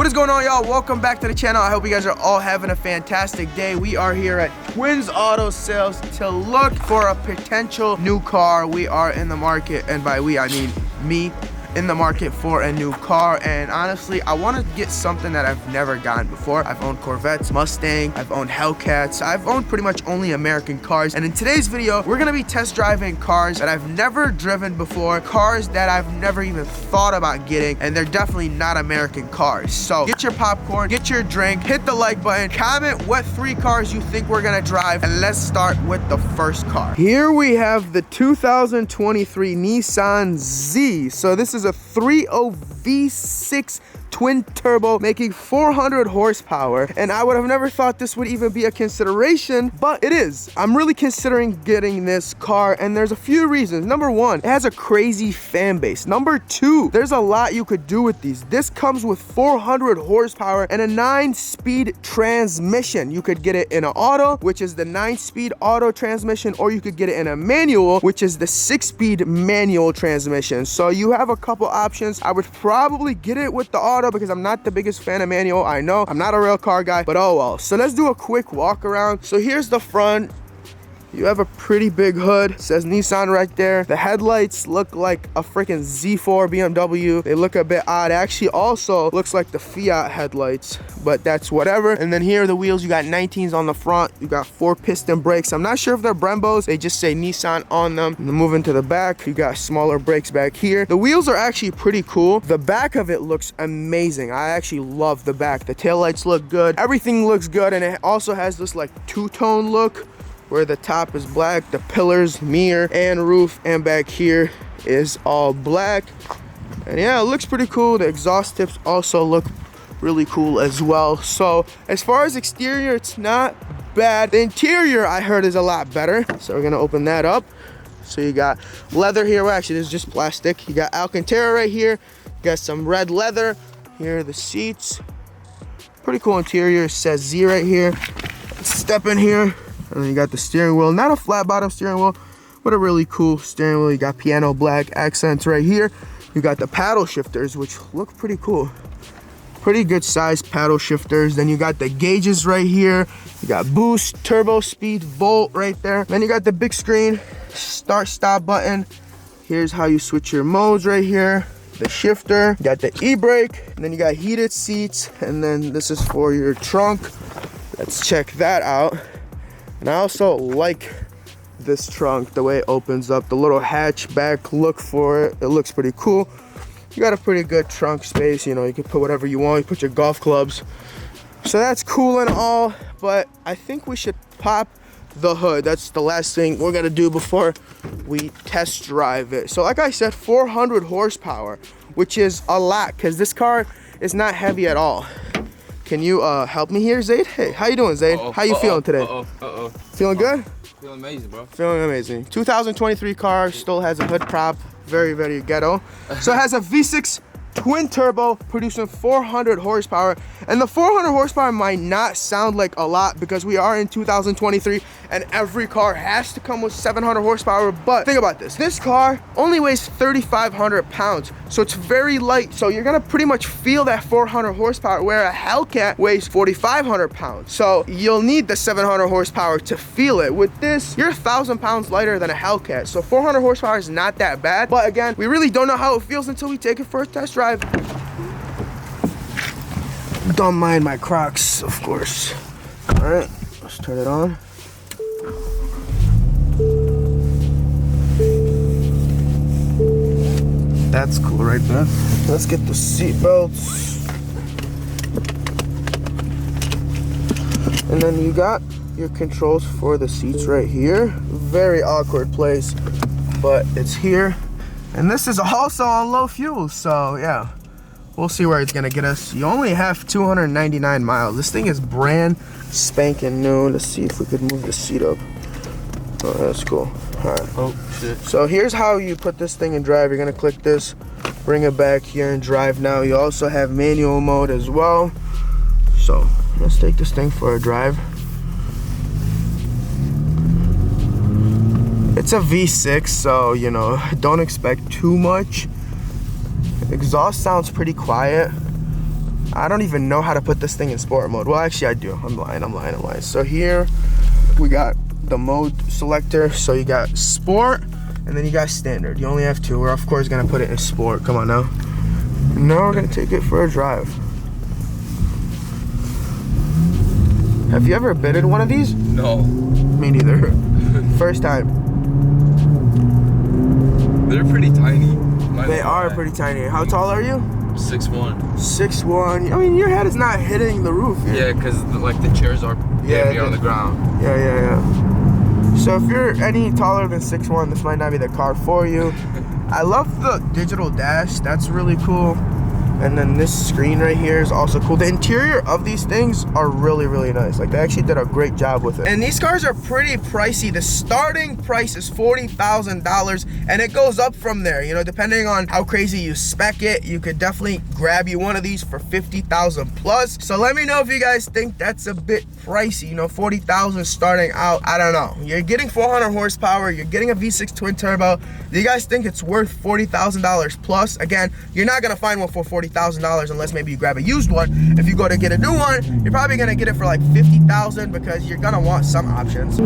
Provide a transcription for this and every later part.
What is going on, y'all? Welcome back to the channel. I hope you guys are all having a fantastic day. We are here at Twins Auto Sales to look for a potential new car. We are in the market, and by we I mean me, in the market for a new car. And honestly, I want to get something that I've never gotten before. I've owned Corvettes, Mustang, I've owned Hellcats, I've owned pretty much only American cars. And in today's video, we're gonna be test driving cars that I've never driven before, cars that I've never even thought about getting, and they're definitely not American cars. So get your popcorn, get your drink, hit the like button, comment what 3 cars you think we're gonna drive, and let's start with the first car. Here we have the 2023 Nissan Z. So this is a 3.0 V6 twin turbo making 400 horsepower, and I would have never thought this would even be a consideration, but it is. I'm really considering getting this car, and there's a few reasons. Number 1, it has a crazy fan base. Number 2, there's a lot you could do with these. This comes with 400 horsepower and a 9-speed transmission. You could get it in an auto, which is the 9-speed auto transmission, or you could get it in a manual, which is the 6-speed manual transmission. So you have a couple options. I would probably get it with the auto because I'm not the biggest fan of manual. I know I'm not a real car guy, but oh well. So let's do a quick walk around. So here's the front. You have a pretty big hood. It says Nissan right there. The headlights look like a freaking Z4 BMW. They look a bit odd. It actually also looks like the Fiat headlights, but that's whatever. And then here are the wheels. You got 19s on the front. You got 4-piston brakes. I'm not sure if they're Brembos. They just say Nissan on them. And then moving to the back, you got smaller brakes back here. The wheels are actually pretty cool. The back of it looks amazing. I actually love the back. The taillights look good. Everything looks good, and it also has this like two-tone look, where the top is black, the pillars, mirror, and roof, and back here is all black. And yeah, it looks pretty cool. The exhaust tips also look really cool as well. So as far as exterior, it's not bad. The interior, I heard, is a lot better. So we're gonna open that up. So you got leather here. Well, actually, this is just plastic. You got Alcantara right here. You got some red leather. Here are the seats. Pretty cool interior. It says Z right here. Let's step in here. And then you got the steering wheel, not a flat bottom steering wheel, but a really cool steering wheel. You got piano black accents right here. You got the paddle shifters, which look pretty cool. Pretty good sized paddle shifters. Then you got the gauges right here. You got boost, turbo, speed, volt right there. Then you got the big screen, start stop button. Here's how you switch your modes right here. The shifter, you got the e-brake, and then you got heated seats. And then this is for your trunk. Let's check that out. And I also like this trunk, the way it opens up, the little hatchback look for it. It looks pretty cool. You got a pretty good trunk space. You know, you can put whatever you want. You put your golf clubs. So that's cool and all, but I think we should pop the hood. That's the last thing we're gonna do before we test drive it. So like I said, 400 horsepower, which is a lot because this car is not heavy at all. Can you help me here, Zaid? Hey, how you doing, Zaid? How you feeling today? Feeling good? Feeling amazing, bro. Feeling amazing. 2023 car, still has a hood prop. Very, very ghetto. So it has a V6 twin turbo producing 400 horsepower. And the 400 horsepower might not sound like a lot because we are in 2023 and every car has to come with 700 horsepower. But think about this. This car only weighs 3,500 pounds. So it's very light. So you're gonna pretty much feel that 400 horsepower, where a Hellcat weighs 4,500 pounds. So you'll need the 700 horsepower to feel it. With this, you're 1,000 pounds lighter than a Hellcat. So 400 horsepower is not that bad. But again, we really don't know how it feels until we take it for a test drive. Don't mind my Crocs, of course. All right, let's turn it on. That's cool right there. Let's get the seat belts. And then you got your controls for the seats right here. Very awkward place, but it's here. And this is also on low fuel, so yeah. We'll see where it's gonna get us. You only have 299 miles. This thing is brand spanking new. Let's see if we could move the seat up. Oh, that's cool. All right. Oh, shit. So here's how you put this thing in drive. You're gonna click this, bring it back here and drive now. You also have manual mode as well. So let's take this thing for a drive. It's a V6, so you know, don't expect too much. Exhaust sounds pretty quiet. I don't even know how to put this thing in sport mode. Well, actually I do. I'm lying. So here we got the mode selector. So you got sport and then you got standard. You only have two. We're of course gonna put it in sport. Come on now. Now we're gonna take it for a drive. Have you ever been in one of these? No. Me neither. First time. They're pretty tiny. They are pretty tiny. How tall are you? 6'1". 6'1". I mean, your head is not hitting the roof. Yeah, because like the chairs are on the ground. Yeah. So if you're any taller than 6'1", this might not be the car for you. I love the digital dash. That's really cool. And then this screen right here is also cool. The interior of these things are really, really nice. Like, they actually did a great job with it. And these cars are pretty pricey. The starting price is $40,000 and it goes up from there. You know, depending on how crazy you spec it, you could definitely grab you one of these for $50,000 plus. So let me know if you guys think that's a bit pricey. You know, $40,000 starting out. I don't know. You're getting 400 horsepower. You're getting a V6 twin turbo. Do you guys think it's worth $40,000 plus? Again, you're not gonna find one for $40,000 unless maybe you grab a used one. If you go to get a new one, you're probably gonna get it for like $50,000 because you're gonna want some options.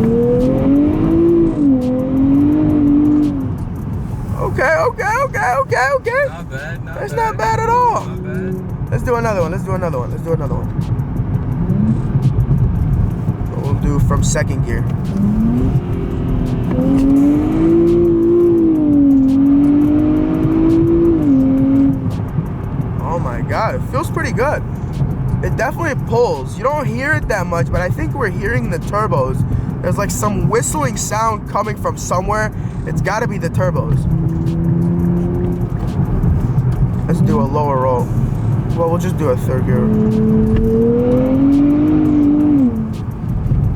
Okay. Not bad. That's not bad at all. Not bad. Let's do another one. We'll do from second gear. Oh my God, it feels pretty good. It definitely pulls. You don't hear it that much, but I think we're hearing the turbos. There's like some whistling sound coming from somewhere. It's gotta be the turbos. Let's do a lower roll. Well, we'll just do a third gear.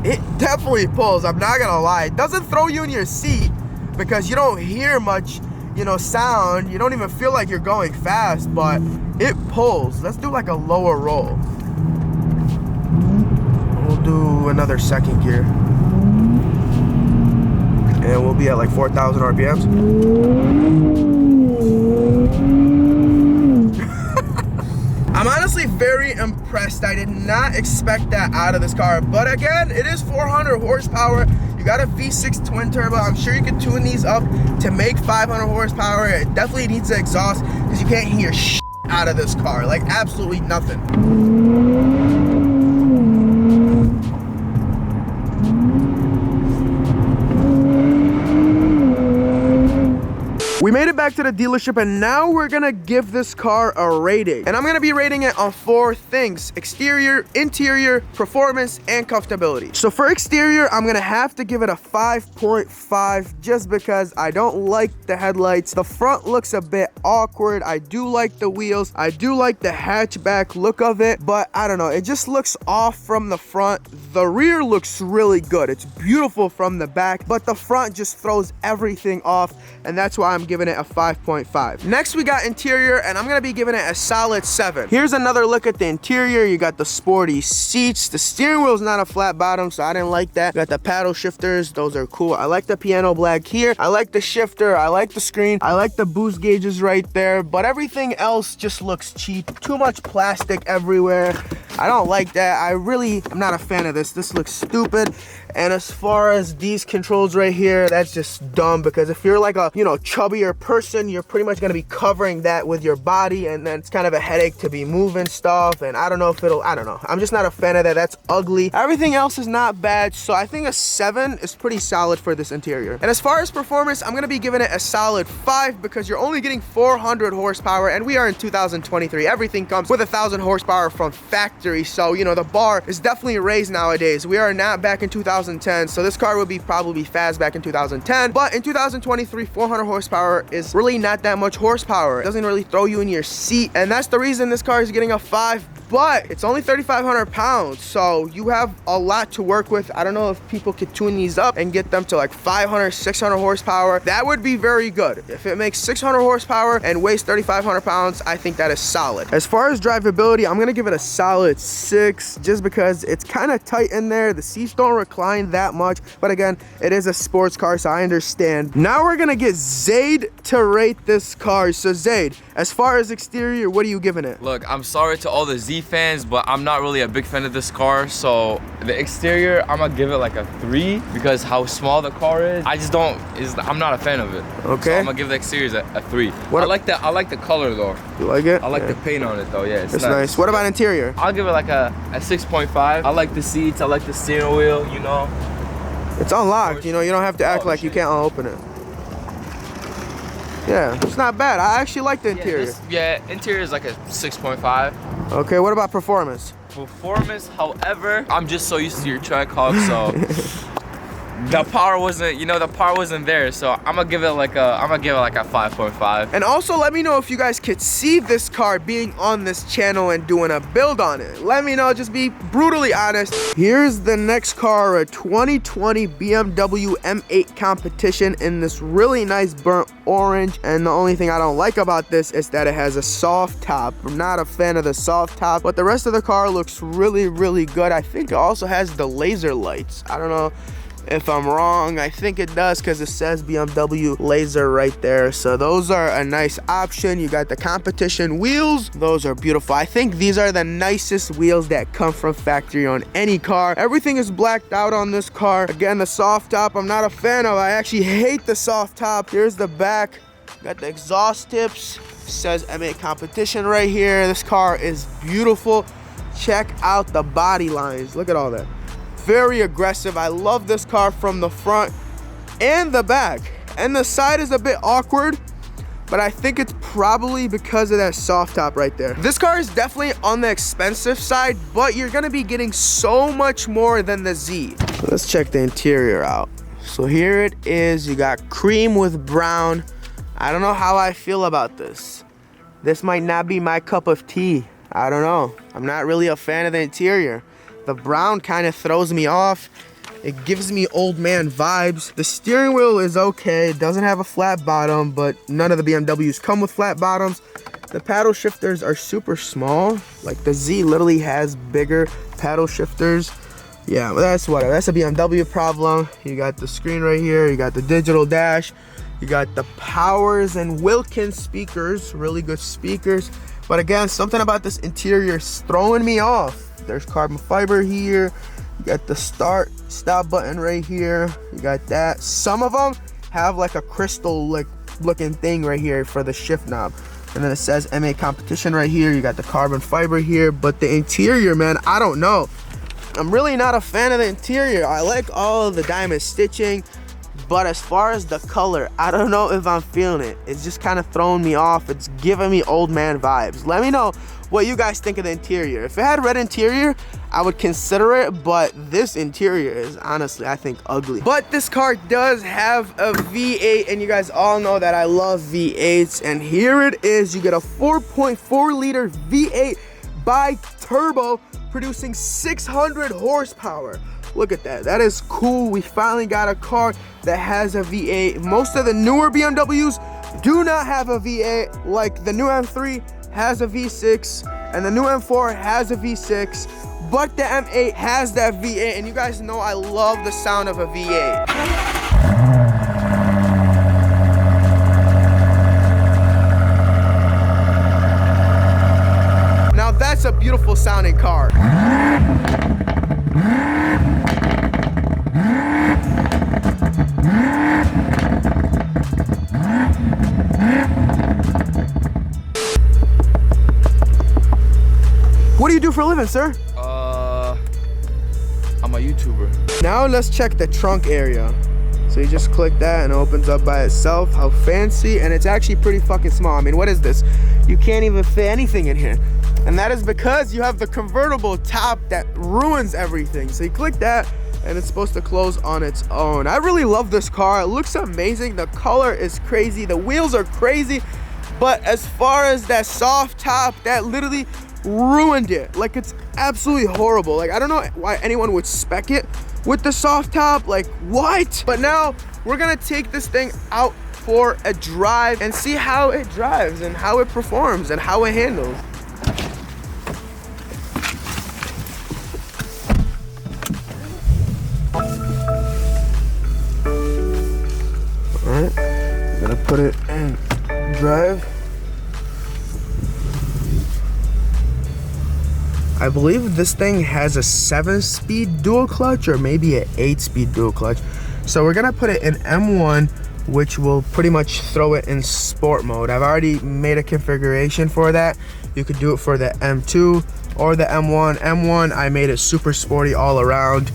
It definitely pulls, I'm not gonna lie. It doesn't throw you in your seat because you don't hear much, you know, sound. You don't even feel like you're going fast, but it pulls. Let's do like a lower roll. We'll do another second gear. And we'll be at like 4,000 RPMs. I'm honestly very impressed. I did not expect that out of this car. But again, it is 400 horsepower. You got a V6 twin turbo. I'm sure you could tune these up to make 500 horsepower. It definitely needs an exhaust because you can't hear shit out of this car. Like, absolutely nothing. We made it back to the dealership and now we're gonna give this car a rating. And I'm gonna be rating it on 4 things: exterior, interior, performance, and comfortability. So for exterior, I'm gonna have to give it a 5.5 just because I don't like the headlights. The front looks a bit awkward. I do like the wheels. I do like the hatchback look of it, but I don't know, it just looks off from the front. The rear looks really good. It's beautiful from the back, but the front just throws everything off, and that's why I'm giving it a 5.5. Next, we got interior, and I'm gonna be giving it a solid 7. Here's another look at the interior. You got the sporty seats. The steering wheel is not a flat bottom, so I didn't like that. You got the paddle shifters. Those are cool. I like the piano black here. I like the shifter. I like the screen. I like the boost gauges right there, but everything else just looks cheap. Too much plastic everywhere. I don't like that. I'm not a fan of this. This looks stupid. And as far as these controls right here, that's just dumb because if you're like a, you know, chubbier person, you're pretty much gonna be covering that with your body, and then it's kind of a headache to be moving stuff, and I don't know if I don't know. I'm just not a fan of that. That's ugly. Everything else is not bad, so I think a 7 is pretty solid for this interior. And as far as performance, I'm gonna be giving it a solid 5 because you're only getting 400 horsepower, and we are in 2023. Everything comes with 1,000 horsepower from factory, so, you know, the bar is definitely raised nowadays. We are not back in 2010, so this car would be probably fast back in 2010, but in 2023, 400 horsepower is really not that much horsepower. It doesn't really throw you in your seat, and that's the reason this car is getting a 5, but it's only 3,500 pounds, so you have a lot to work with. I don't know if people could tune these up and get them to like 500, 600 horsepower. That would be very good. If it makes 600 horsepower and weighs 3,500 pounds, I think that is solid. As far as drivability, I'm gonna give it a solid 6 just because it's kind of tight in there. The seats don't recline that much, but again, it is a sports car, so I understand. Now we're gonna get Zaid to rate this car. So Zaid, as far as exterior, what are you giving it? Look, I'm sorry to all the Z fans, but I'm not really a big fan of this car. So the exterior, I'm gonna give it like a 3 because how small the car is. I'm not a fan of it. Okay. So I'm gonna give the exterior a 3. What? I like the color though. You like it? I like the paint on it though. Yeah, it's nice. What about interior? I'll give it like a 6.5. I like the seats. I like the steering wheel. You know. It's unlocked. You know, you don't have to act like you can't open it. Yeah, it's not bad. I actually like the interior. Interior is like a 6.5. Okay, what about performance? Performance, however, I'm just so used to your Trackhawk, so the power wasn't there. So I'm gonna give it like a 5.5. And also let me know if you guys could see this car being on this channel and doing a build on it. Let me know, just be brutally honest. Here's the next car, a 2020 BMW M8 competition in this really nice burnt orange. And the only thing I don't like about this is that it has a soft top. I'm not a fan of the soft top, but the rest of the car looks really, really good. I think it also has the laser lights. I don't know if I'm wrong. I think it does because it says BMW laser right there. So those are a nice option. You got the competition wheels. Those are beautiful. I think these are the nicest wheels that come from factory on any car. Everything is blacked out on this car. Again, the soft top I'm not a fan of. I actually hate the soft top. Here's the back. Got the exhaust tips. It says M8 competition right here. This car is beautiful. Check out the body lines. Look at all that. Very aggressive. I love this car from the front and the back. And the side is a bit awkward, but I think it's probably because of that soft top right there. This car is definitely on the expensive side, but you're gonna be getting so much more than the Z. Let's check the interior out. So here it is. You got cream with brown. I don't know how I feel about this. This might not be my cup of tea. I don't know. I'm not really a fan of the interior. The brown kind of throws me off. It gives me old man vibes. The steering wheel is okay. It doesn't have a flat bottom, but none of the BMWs come with flat bottoms. The paddle shifters are super small. Like the Z literally has bigger paddle shifters. Yeah, but that's whatever. That's a BMW problem. You got the screen right here. You got the digital dash. You got the Powers and Wilkins speakers. Really good speakers. But again, something about this interior is throwing me off. There's carbon fiber here. You got the start stop button right here. You got that. Some of them have like a crystal looking thing right here for the shift knob. And then it says M8 competition right here. You got the carbon fiber here. But the interior, man, I don't know. I'm really not a fan of the interior. I like all of the diamond stitching. But as far as the color, I don't know if I'm feeling it. It's just kind of throwing me off. It's giving me old man vibes. Let me know what you guys think of the interior. If it had red interior, I would consider it, but this interior is honestly, I think, ugly. But this car does have a V8, and you guys all know that I love V8s. And here it is. You get a 4.4 liter V8 bi-turbo producing 600 horsepower. Look at that. That is cool. We finally got a car that has a V8. Most of the newer BMWs do not have a V8. Like the new M3 has a V6 and the new M4 has a V6, but the M8 has that V8, and you guys know I love the sound of a V8. Now that's a beautiful sounding car. What do you do for a living, sir? I'm a YouTuber. Now let's check the trunk area. So you just click that and it opens up by itself. How fancy. And it's actually pretty fucking small. I mean, what is this? You can't even fit anything in here. And that is because you have the convertible top that ruins everything. So you click that and it's supposed to close on its own. I really love this car. It looks amazing. The color is crazy. The wheels are crazy. But as far as that soft top, that literally ruined it. Like, it's absolutely horrible. Like, I don't know why anyone would spec it with the soft top. Like, what? But now we're gonna take this thing out for a drive and see how it drives and how it performs and how it handles. Alright, I'm gonna put it in drive. I believe this thing has a 7-speed dual clutch or maybe an 8-speed dual clutch. So we're gonna put it in M1, which will pretty much throw it in sport mode. I've already made a configuration for that. You could do it for the M2 or the M1. M1, I made it super sporty all around.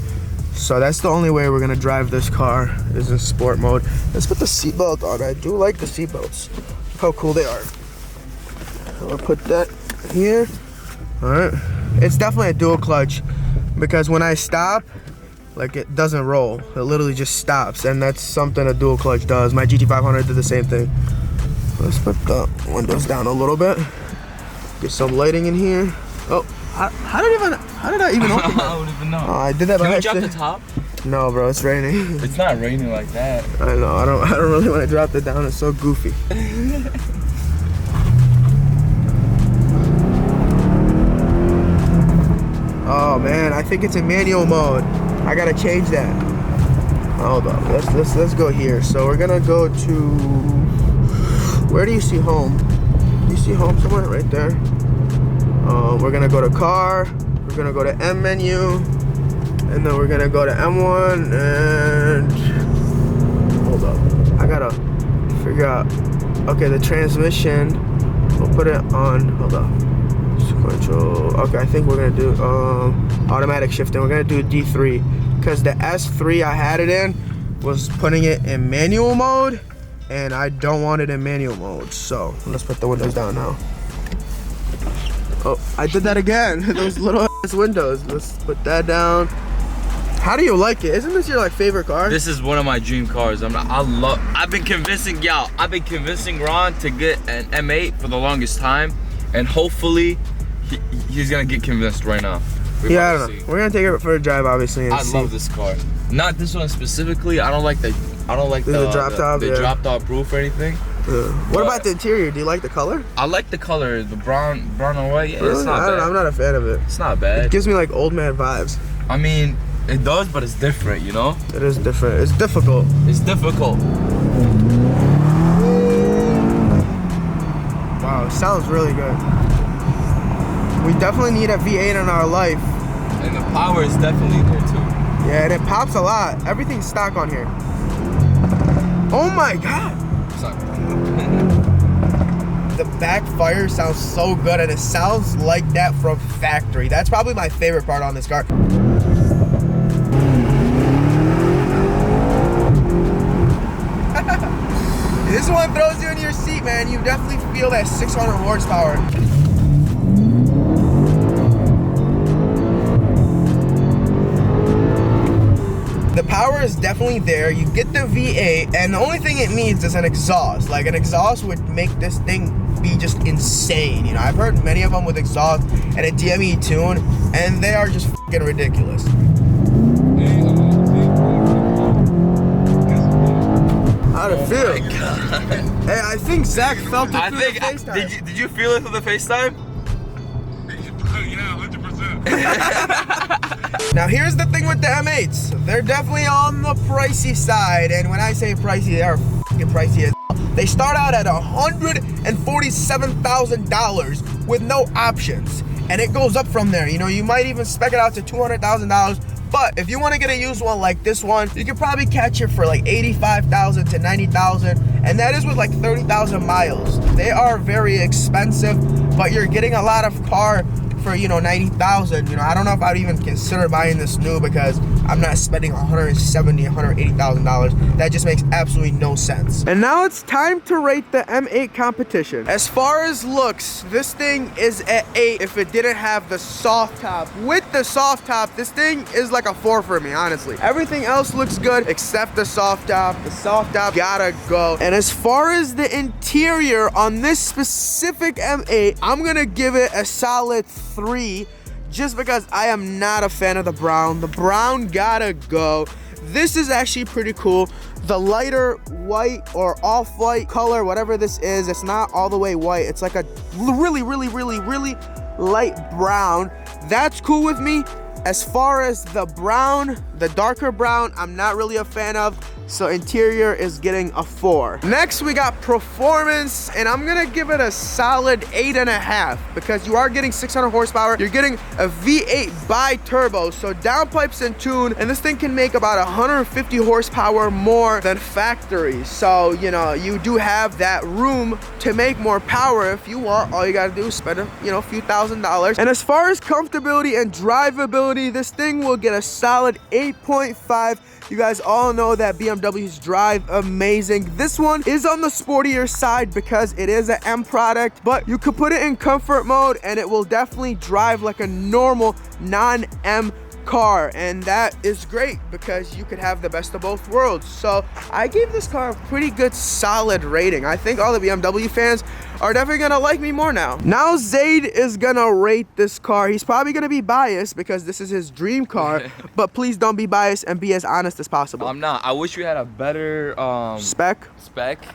So that's the only way we're gonna drive this car, is in sport mode. Let's put the seatbelt on. I do like the seatbelts. Look how cool they are. I'll put that here. All right. It's definitely a dual clutch because when I stop, like, it doesn't roll. It literally just stops, and that's something a dual clutch does. My GT500 did the same thing. Let's put the windows down a little bit. Get some lighting in here. Oh, how did I even open that? I don't even know. Oh, I did that by accident. Can we accident. drop the top? No, bro, it's raining. It's not raining like that. I know. I don't really want to drop it down. It's so goofy. Oh man, I think it's in manual mode. I gotta change that. Hold on, let's go here. So we're gonna go to, where do you see home? Do you see home somewhere? Right there. We're gonna go to car. We're gonna go to M menu, and then we're gonna go to M1. And hold up, I gotta figure out. Okay, the transmission. We'll put it on. Hold up. Sequential. Okay, I think we're gonna do automatic shifting. We're gonna do a D3 because the S3 I had it in was putting it in manual mode, and I don't want it in manual mode. So let's put the windows down now. Oh, I did that again. Those little ass windows. Let's put that down. How do you like it? Isn't this your like favorite car? This is one of my dream cars. I've been convincing Ron to get an M8 for the longest time, and hopefully he's gonna get convinced right now. Yeah, I don't know. We're gonna take it for a drive, obviously. And love this car. Not this one specifically. I don't like the drop top, the drop top roof or anything. What about the interior? Do you like the color? I like the color, the brown and white. Yeah, really? It's not bad. I'm not a fan of it. It's not bad. It gives me like old man vibes. I mean, it does, but it's different, you know? It is different. It's difficult. It's difficult. Wow, it sounds really good. We definitely need a V8 in our life. And the power is definitely there too. Yeah, and it pops a lot. Everything's stock on here. Oh my God. The backfire sounds so good, and it sounds like that from factory. That's probably my favorite part on this car. This one throws you in your seat, man. You definitely feel that 600 horsepower. The power is definitely there. You get the V8, and the only thing it needs is an exhaust. Like, an exhaust would make this thing be just insane. You know, I've heard many of them with exhaust and a DME tune, and they are just fucking ridiculous. How'd it feel? Oh my God. Hey, I think Zach felt it through the FaceTime. Did you feel it through the FaceTime? Yeah, 100%. Now here's the thing with the M8s. They're definitely on the pricey side, and when I say pricey, they are fucking pricey as hell. They start out at $147,000 with no options, and it goes up from there. You know, you might even spec it out to $200,000. But if you want to get a used one like this one, you could probably catch it for like $85,000 to $90,000, and that is with like 30,000 miles. They are very expensive, but you're getting a lot of car for, you know, 90,000. You know, I don't know if I'd even consider buying this new because I'm not spending $170,000, $180,000. That just makes absolutely no sense. And now it's time to rate the M8 competition. As far as looks, this thing is at 8 if it didn't have the soft top. With the soft top, this thing is like a 4 for me, honestly. Everything else looks good except the soft top. The soft top gotta go. And as far as the interior on this specific M8, I'm gonna give it a solid 3, just because I am not a fan of the brown. The brown gotta go. This is actually pretty cool. The lighter white or off-white color, whatever this is, it's not all the way white. It's like a really light brown. That's cool with me. As far as the brown, the darker brown, I'm not really a fan of. So interior is getting a 4. Next, we got performance, and I'm gonna give it a solid 8.5 because you are getting 600 horsepower. You're getting a V8 bi-turbo, so downpipes and tune, and this thing can make about 150 horsepower more than factory. So, you know, you do have that room to make more power if you want. All you gotta do is spend a few $1,000s. And as far as comfortability and drivability, this thing will get a solid 8.5. You guys all know that BMWs drive amazing. This one is on the sportier side because it is an M product, but you could put it in comfort mode and it will definitely drive like a normal non-M car, and that is great because you could have the best of both worlds. So I gave this car a pretty good solid rating. I think all the BMW fans are definitely gonna like me more now. Now Zaid is gonna rate this car. He's probably gonna be biased because this is his dream car, but please don't be biased and be as honest as possible. I'm not. I wish we had a better spec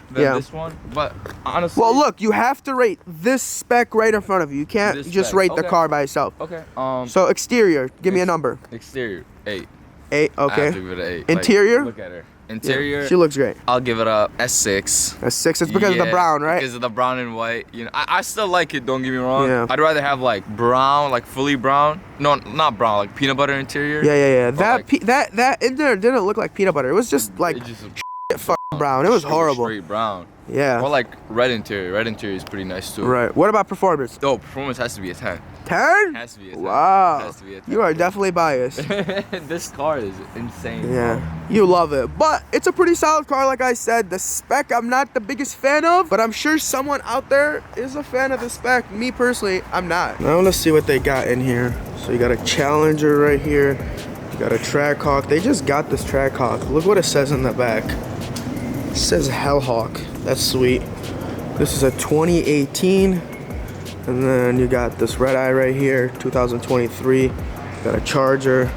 than this one, but honestly. Well, look, you have to rate this spec right in front of you. You can't just rate the car by itself. Okay. So exterior, give me a number. Exterior, 8. 8, okay. I have to give it an 8. Interior? Like, look at her. Interior. Yeah, she looks great. I'll give it a S6. S6. It's because of the brown, right? Because of the brown and white. You know, I still like it. Don't get me wrong. Yeah. I'd rather have like brown, like fully brown. No, not brown, like peanut butter interior. Yeah. That like, that in there didn't look like peanut butter. It was just like fucking brown. It was horrible. Straight brown. Yeah. Or like red interior. Red interior is pretty nice too. Right. What about performance? Oh, performance has to be a 10. 10? Has to be a 10. Wow. Has to be a 10. You are definitely biased. This car is insane. Yeah. You love it. But it's a pretty solid car, like I said. The spec I'm not the biggest fan of, but I'm sure someone out there is a fan of the spec. Me personally, I'm not. Now let's see what they got in here. So you got a Challenger right here. You got a Trackhawk. They just got this Trackhawk. Look what it says in the back. It says Hellhawk. That's sweet. This is a 2018. And then you got this red eye right here, 2023. Got a Charger.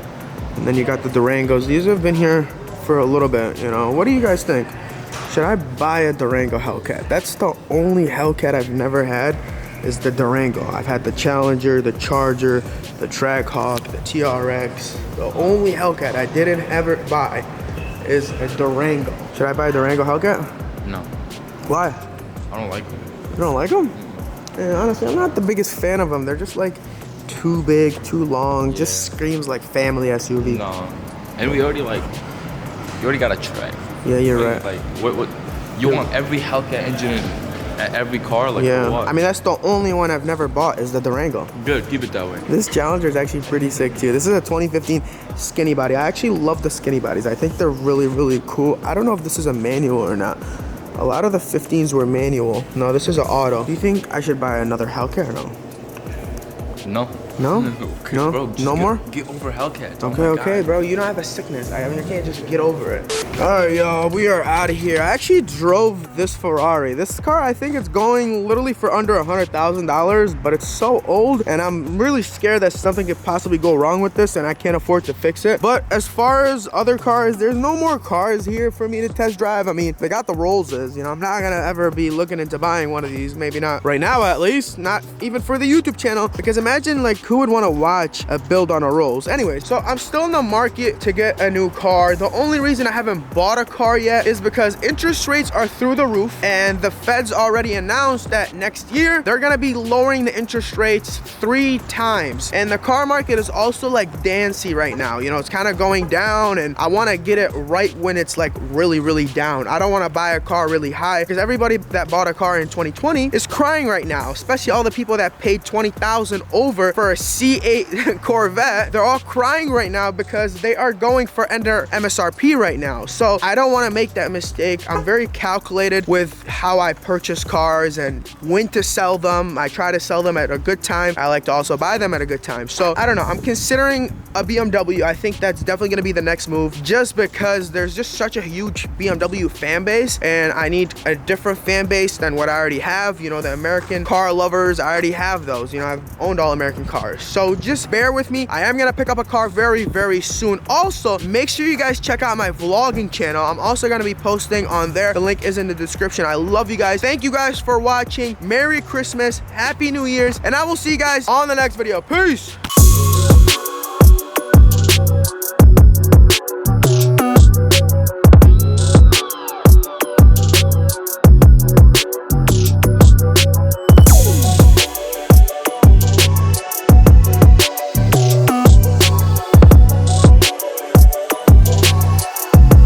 And then you got the Durangos. These have been here for a little bit, you know. What do you guys think? Should I buy a Durango Hellcat? That's the only Hellcat I've never had, is the Durango. I've had the Challenger, the Charger, the Trackhawk, the TRX. The only Hellcat I didn't ever buy is a Durango. Should I buy a Durango Hellcat? No. Why? I don't like them. You don't like them? Yeah, honestly, I'm not the biggest fan of them. They're just like too big, too long. Yeah. Just screams like family SUV. No. And we already got a track. Yeah, you're right. Like what you want every Hellcat engine in every car? Like yeah. what? I mean, that's the only one I've never bought is the Durango. Good, keep it that way. This Challenger is actually pretty sick too. This is a 2015 skinny body. I actually love the skinny bodies. I think they're really, really cool. I don't know if this is a manual or not. A lot of the 15s were manual. No, this is an auto. Do you think I should buy another Hellcat or no? No. No? No? Bro, No more? Get over Hellcat. Okay, bro. You don't have a sickness. I mean, you can't just get over it. All right, y'all. We are out of here. I actually drove this Ferrari. This car, I think it's going literally for under $100,000, but it's so old, and I'm really scared that something could possibly go wrong with this, and I can't afford to fix it. But as far as other cars, there's no more cars here for me to test drive. I mean, they got the Rollses. You know, I'm not gonna ever be looking into buying one of these. Maybe not right now, at least. Not even for the YouTube channel, because imagine like who would want to watch a build on a Rolls. Anyway, so I'm still in the market to get a new car. The only reason I haven't bought a car yet is because interest rates are through the roof, and the Fed's already announced that next year they're gonna be lowering the interest rates 3 times. And the car market is also like dancy right now. You know, it's kind of going down, and I want to get it right when it's like really, really down. I don't want to buy a car really high because everybody that bought a car in 2020 is crying right now, especially all the people that paid $20,000 over for a C8 Corvette. They're all crying right now because they are going for under MSRP right now. So I don't want to make that mistake. I'm very calculated with how I purchase cars and when to sell them. I try to sell them at a good time. I like to also buy them at a good time. So I don't know. I'm considering a BMW. I think that's definitely going to be the next move, just because there's just such a huge BMW fan base, and I need a different fan base than what I already have. You know, the American car lovers, I already have those. You know, I've owned all American cars. So just bear with me. I am going to pick up a car very, very soon. Also, make sure you guys check out my vlogging channel. I'm also going to be posting on there. The link is in the description. I love you guys. Thank you guys for watching. Merry Christmas, Happy New Year's, and I will see you guys on the next video. Peace.